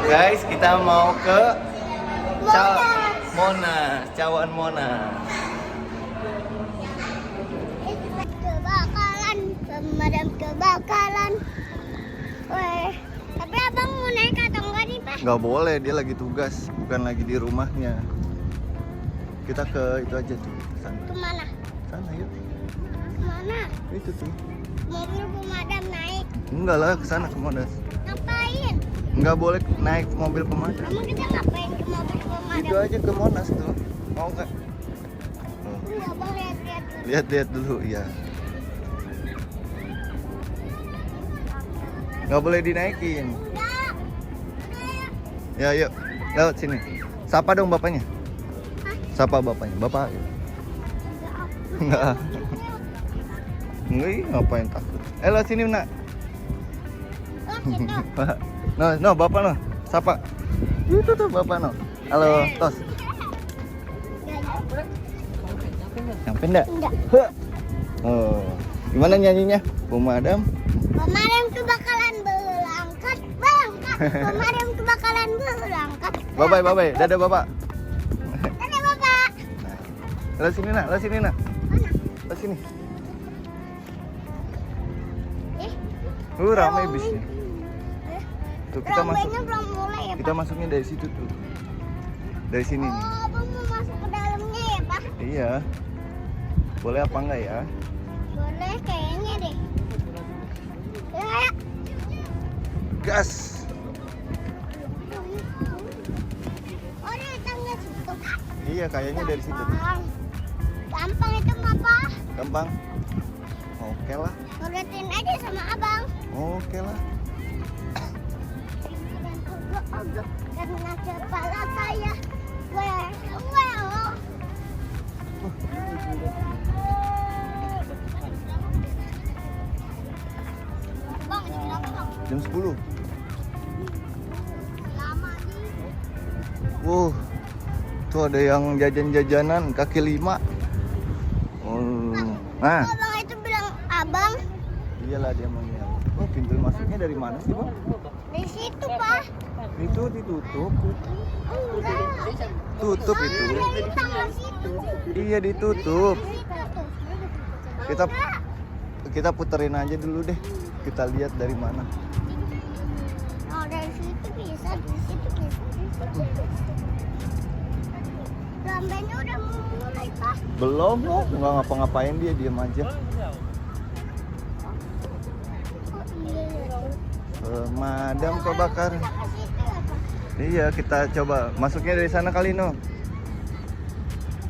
Guys, kita mau ke Monas. Monas, Cawan Monas. Kebakaran, pemadam kebakaran. Weh, tapi abang mau naik atau enggak nih, Pak? Nggak boleh, dia lagi tugas, bukan lagi di rumahnya. Kita ke itu aja tuh, sana. Kemana? Sana yuk. Kemana? Itu tuh. Mobil pemadam naik. Enggak lah, ke sana ke Monas. Ngapain? Nggak boleh naik mobil pemadam. Emang kita ngapain ke mobil pemadam? Itu aja ke Monas tuh. Mau nggak? Enggak, Bang, lihat-lihat dulu. Lihat-lihat dulu, ya. Nggak boleh dinaikin. Enggak. Ya, yuk. Lewat sini. Sapa dong bapaknya. Sapa bapaknya. Bapak. Enggak. Enggak, ngapain takut. Lewat sini, nak. Oh, situ. No, bapak no. Sapa. Itu tuh bapak no. Halo, tos. Yang pindah. Enggak. Oh, gimana nyanyinya? Pemadam. Pemadam kebakaran berangkat. Pemadam kebakaran berangkat. Bye-bye. Dadah bapak. Dadah, Bapak. Lewat sini nak, lewat sini nak. Mana? Lewat sini. Eh, Ramai bisnya. Tuh kita masuk. rombanya belum mulai ya, Kita Pak? masuknya dari situ tuh. Dari sini nih. Oh, Abang mau masuk ke dalamnya ya, Pak? Iya. Boleh apa enggak ya? Boleh kayaknya deh. Ya. Gas. Oh, dari tangga situ. Iya, kayaknya dari situ. Gampang. Gampang itu mah, Pak. Gampang. Oke lah. Nurutin aja sama Abang. Oke lah. Dan ogok-ogok karena kepala saya. Well. Bang, ini berapa, Bang? Jam 10. Lama nih. Tuh ada yang jajan-jajanan kaki 5. Nah, Abang itu bilang Abang iyalah dia manggil. Oh, pintu masuknya dari mana sih, Bang? di situ, Pak. Itu ditutup. Enggak. Tutup itu. Dari tangga situ. Iya, ditutup. Di situ tuh. Kita Enggak. kita puterin aja dulu deh. Kita lihat dari mana. Oh, dari situ bisa, di situ bisa. Lambenya udah mau mulai, Pak. Belum, nggak ngapa-ngapain dia, diam aja. Oh, iya. Pemadam kebakaran. Kita ke situ ya, Pak? Iya, kita coba masuknya dari sana kali no.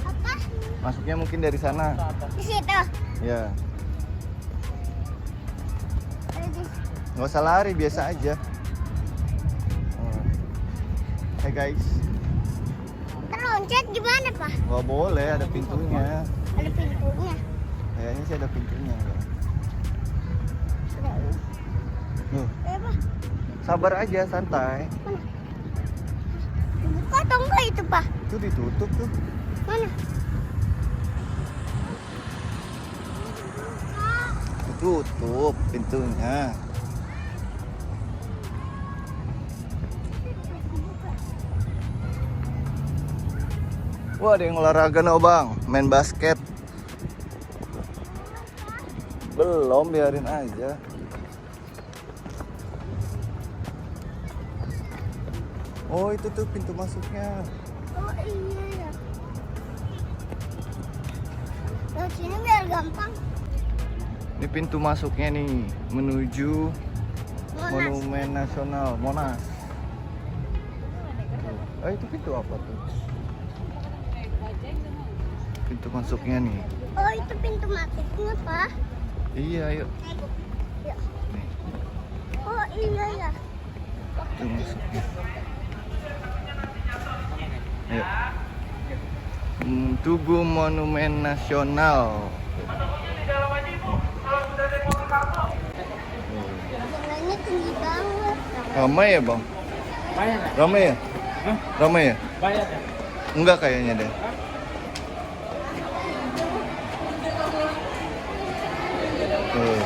Apa? Masuknya mungkin dari sana. Di situ. Ya, Ada di situ. nggak usah lari, biasa aja. Hey guys, Terloncat gimana, Pak? nggak boleh, ada pintunya. Ada pintunya. Kayaknya sih ada pintunya. Nuh, Apa? sabar aja, santai. Mana? Dibuka atau enggak itu, Pak? Itu ditutup tuh. Mana? Tutup pintunya. Wah, ada yang olahraga no bang, main basket. Belum, biarin aja. Oh, itu tuh pintu masuknya. Oh, iya ya. Lewat sini biar gampang. Ini pintu masuknya nih, menuju Monas. Monumen Nasional Monas. Itu pintu apa tuh? Pintu masuknya nih. Oh, itu pintu masuknya, Pak. Iya, yuk. Ya. Nih, Oh, iya ya. pintu masuknya. Ayo. Tugu Monumen Nasional. Jalannya tinggi banget. Ramai ya bang? Ramai ya? Ramai ya? Bayar ya? Enggak kayaknya deh. Tuh.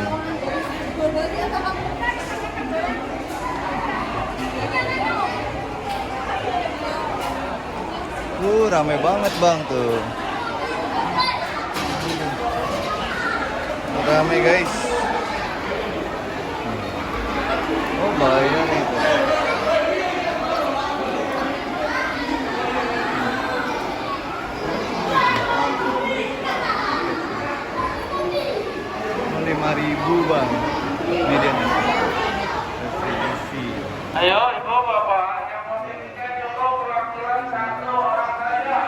Rame banget bang tuh. Rame guys. Oh bayar itu. Rp5.000 bang. Ini dia nih. Ayo ibu bapak yang mau tiket cukup perwakilan 1 orang saja.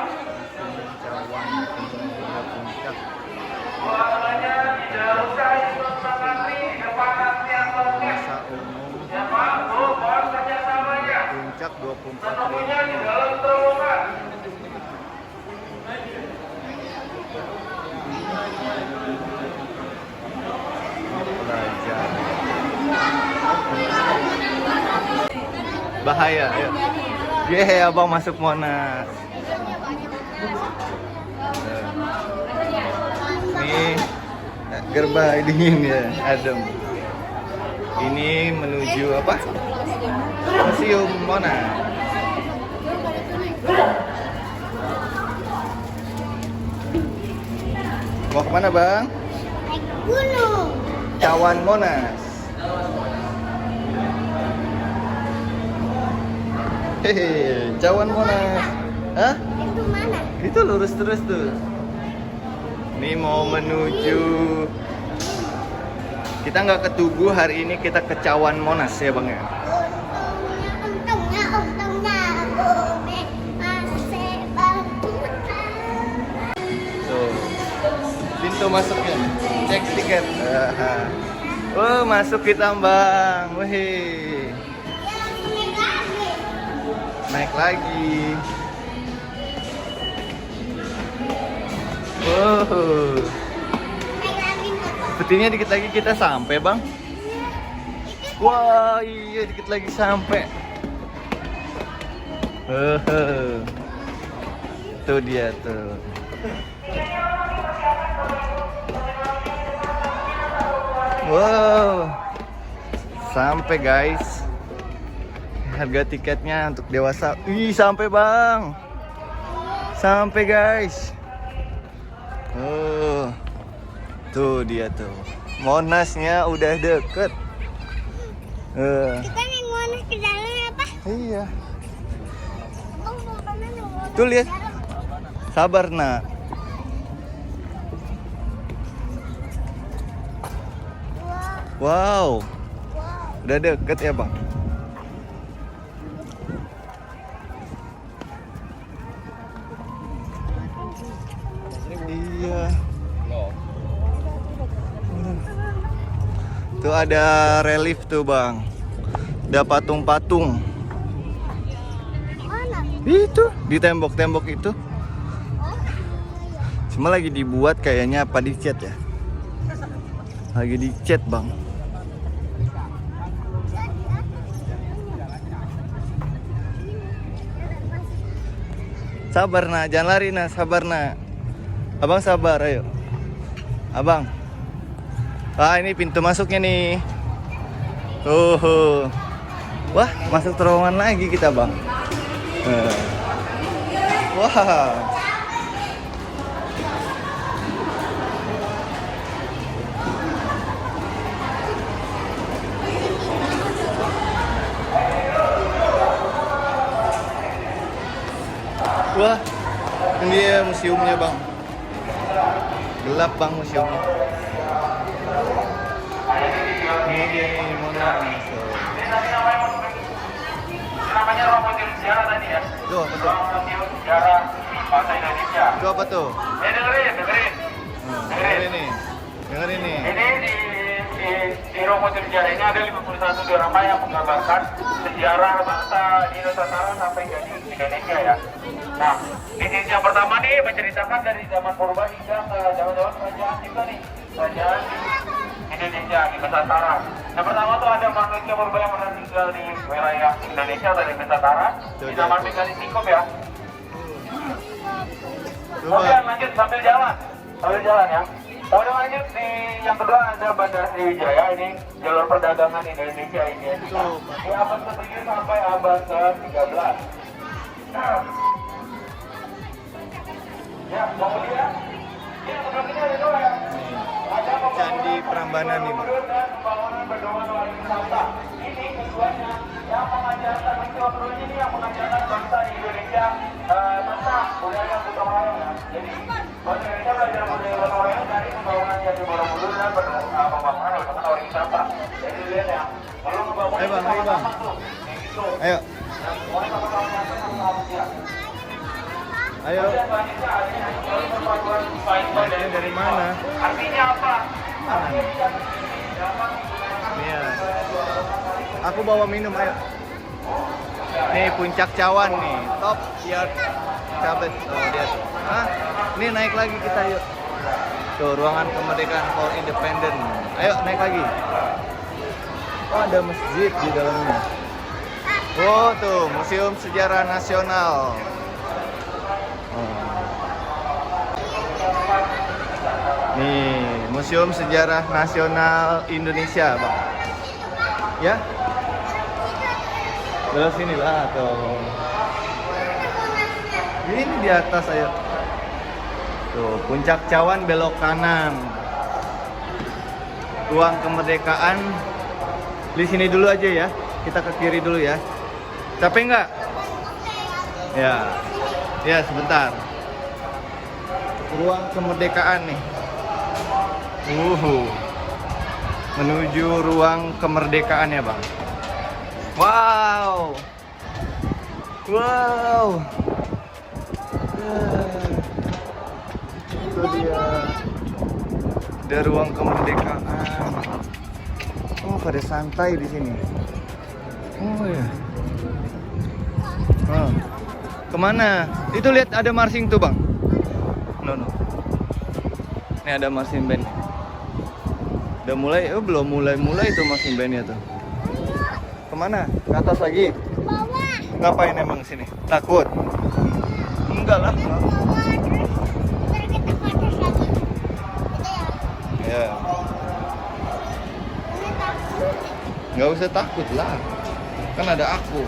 Warnanya tidak usah ikut mengantri depan antrian loket. Ya Pak, Bu, mohon kerjasamanya. Puncak 24. Semuanya di dalam terowongan. Belajar. Bahaya, ayo. Abang masuk Monas. Ini gerbang dingin ya, adem. Ini menuju apa? Museum Monas. Mau kemana bang? Naik gunung. Cawan Monas. Hehe, Cawan Monas. Hah? Itu mana? Itu lurus terus tuh. Ini mau menuju. Kita nggak ke Tugu hari ini, kita ke Cawan Monas ya bang ya. Untungnya, gue masih bantuan. Tuh, pintu masuknya. Cek tiket. Oh masuk kita bang. Wih. Naik lagi. Wow. Sepertinya dikit lagi kita sampai bang. Wah iya dikit lagi sampai. Tuh dia tuh. Wow. Sampai guys. Harga tiketnya untuk dewasa. Ih, sampai bang. Sampai guys. Oh. Tuh dia tuh. Monasnya udah deket. Kita nih Monas ke dalam apa? Iya. Oh, mau kemana? Monas Tuh lihat. ke dalam. Sabar nak. Wow. Udah deket ya bang. Iya. Tuh ada relief tuh bang. Ada patung-patung. Mana? Itu di tembok-tembok itu. Cuma lagi dibuat kayaknya apa dicat ya? Lagi dicat bang. Sabar nak, jangan lari nak, sabar nak. Abang sabar, ayo. Abang. Ah ini pintu masuknya nih. Wah masuk terowongan lagi kita bang. Wah. Wah, ini dia museumnya bang. Gelap bang museumnya. Ini dia nih Monas. Namanya ruang museum sejarah tadi ya. Tuh apa tuh? Ruang museum sejarah bangsa Indonesia. Itu apa tuh? Dengerin. Dengerin nih. Dengerin nih. Ini di ruang museum sejarah ini ada 51 diorama yang menggambarkan sejarah bangsa di Nusantara sampai jadi Indonesia ya. Nah, di sisi yang pertama nih menceritakan dari zaman purba hingga ke zaman-zaman kerajaan juga nih, kerajaan di Indonesia di Nusantara. Yang pertama tuh ada manusia purba yang pernah tinggal di wilayah Indonesia dari Nusantara di zaman Megalithicum ya. Kemudian lanjut sambil jalan ya. Kemudian lanjut di yang kedua ada Bandara Sriwijaya, ini jalur perdagangan Indonesia ini ya. Di abad ke-7 sampai abad ke-13. Tabanan nih, Bang. Pembangunan bendungan wisata. Ini tujuannya yang mengajarkan ini yang mengajarkan bangsa Indonesia tentang budaya gotong royong ya. Jadi bangsa Indonesia belajar budaya gotong royong dari pembangunan Candi Borobudur dan pembangunan bendungan wisata. Jadi lihat ya, belum membangun Ayo, Bang, ayo, Bang. gitu. Ayo. Mulai sama-sama ya. Ayo. Ini dari mana? Artinya apa? Iya. Aku bawa minum, ayo. Nih puncak cawan nih, top yard cabet. Oh, lihat. Hah? Ini naik lagi kita yuk. Tuh ruangan kemerdekaan for independent. Ayo naik lagi. Oh ada masjid di dalamnya. Oh tuh Museum Sejarah Nasional. Nih, Museum Sejarah Nasional Indonesia, Bang. Ya? Belok sini lah, tuh. Ini di atas, ayo. Tuh, Puncak Cawan belok kanan. Ruang Kemerdekaan. Di sini dulu aja ya. Kita ke kiri dulu ya. Capek nggak? Ya. Ya, sebentar. Ruang Kemerdekaan nih. Menuju ruang kemerdekaan ya, Bang. Wow. Wow. Itu dia. Ada ruang kemerdekaan. Oh, pada santai di sini. Oh ya. Oh. Kemana? Itu lihat ada marching tuh, Bang. No. Ini ada marching band. Udah mulai, belum mulai tuh marching bandnya tuh. Kemana? Ke atas lagi? Bawah. Ngapain emang sini? Takut? Enggak lah. Bawah terus ntar kita ke atas lagi. Gitu ya. Ya, Ini takut. nggak usah takut lah. Kan ada aku.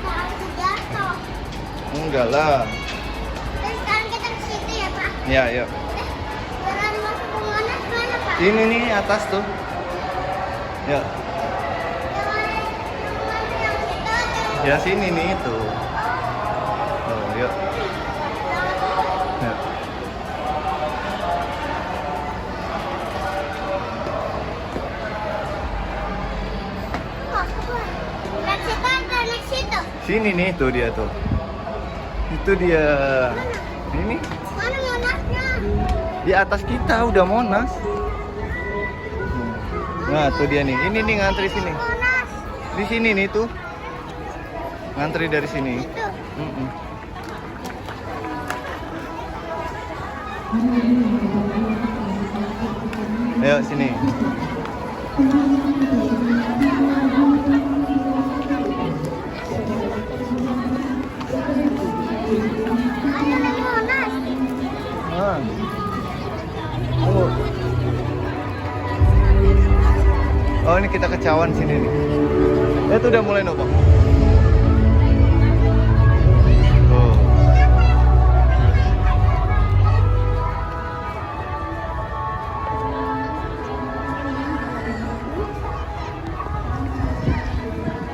Takut jatuh. Enggak lah. Terus sekarang kita ke situ ya Pak. Ya, ya. Jalan masuk ke Monas mana Pak? Ini nih atas tuh. Ya, Yang situ atau ya sini nih itu. Oh, yuk. Ya. Next situ atau next situ? Sini nih tuh dia tuh. Itu dia. Ini Mana Monasnya? di atas kita udah Monas. Nah, tuh dia nih. Ini nih ngantri sini. Monas. Di sini nih tuh. Ngantri dari sini. Itu. Mm-mm. Ayo sini. Ada di Monas. Ah. Tunggu. Oh, ini kita ke Cawan sini nih. Itu udah mulai no, Bang. Tuh.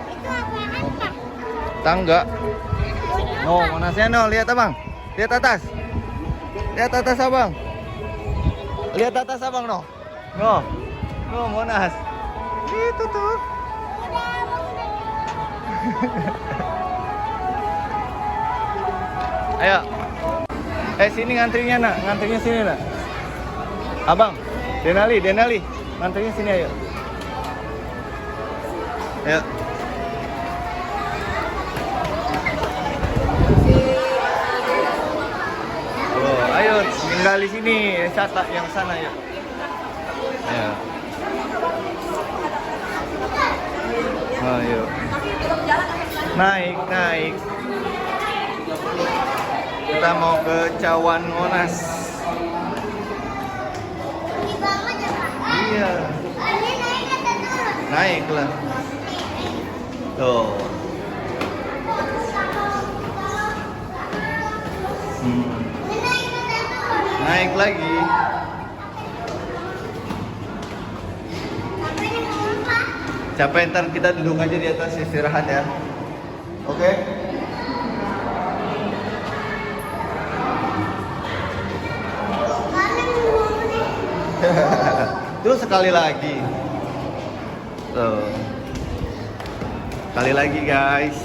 Itu apaan Pak? Tangga. No, Monasnya no, lihat Abang. Lihat atas. Lihat atas Abang. Lihat atas Abang no. No. No, Monas. Itu tuh. Ayo. Sini ngantrinya nak, ngantrinya sini nak. Abang, Denali, ngantrinya sini ayo. Ayo. Oh, ayo tinggal di sini, Sata yang sana ya. Ayo. Ayo. Naik. Kita mau ke Cawan Monas. Di bawah aja Pak. Iya. Ini naik atau turun? Naik lah. Tuh. Ini naik atau turun? Naik lagi. Capek ntar kita duduk aja di atas istirahat ya. Oke? Terus sekali lagi. Tuh. Sekali lagi guys.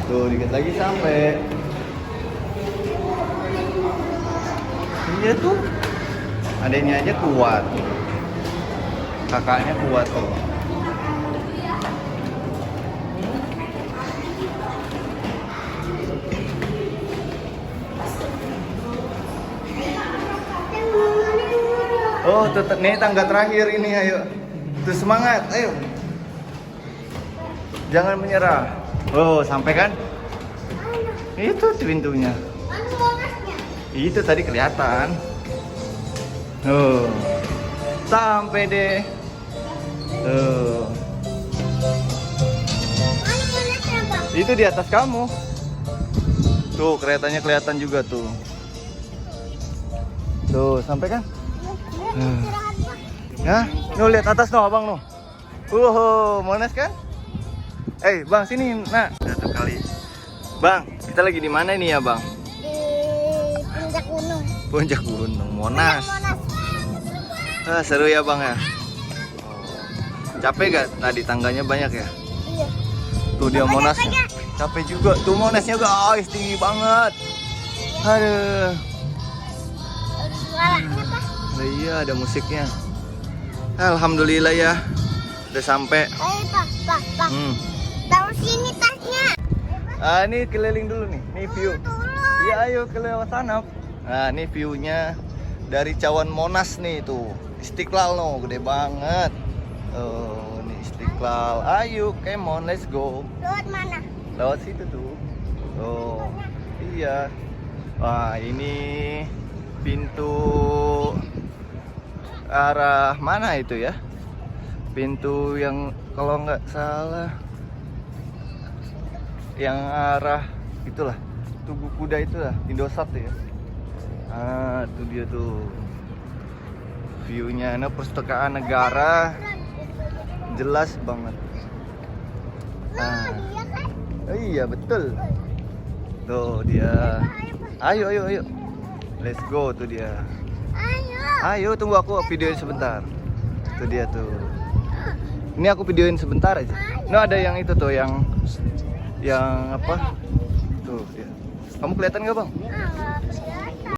Tuh dikit lagi sampai. Iya tuh. Adanya aja kuat. Kakaknya kuat tuh. Oh, tetap nih tangga terakhir ini, ayo. Tuh semangat, ayo. Jangan menyerah. Oh, sampai kan? Itu pintunya. Itu tadi kelihatan. Oh. Sampai deh. Tuh. Itu di atas kamu. Tuh, keretanya kelihatan juga tuh. Tuh, sampai kan? Ya, no lihat atas no abang no. Monas kan? Bang sini nak. Satu kali. Bang, kita lagi di mana ini ya bang? Di puncak gunung. Puncak gunung Monas. Seru ya bang ya. Capek gak tadi tangganya banyak ya? Iya. Tuh dia Monas. Capek juga. Tuh Monasnya guys tinggi banget. Aduh. Suaranya apa? Nah, iya ada musiknya. Alhamdulillah ya. Udah sampai. Pak. Taruh sini tasnya. Ini keliling dulu nih. Nih view. Iya ayo ke lewat sana. Nah, ini view-nya dari cawan Monas nih tuh. Istiqlal no, gede banget. Oh, nih Istiqlal. Ayo, come on, let's go. Lewat mana? Lewat situ tuh. Oh, iya. Wah, ini pintu arah mana itu ya? Pintu yang kalau nggak salah yang arah itulah Tugu Kuda itulah Indosat ya. Tuh dia tuh view-nya. Nah, Perpustakaan Negara jelas banget. Dia kan? Iya betul. Tuh dia. Ayo. Let's go tuh dia. Ayo tunggu aku videoin sebentar. Tuh dia tuh. Ini aku videoin sebentar aja. No ada yang itu tuh yang apa? Tuh dia. Kamu kelihatan nggak bang? Nggak kelihatan.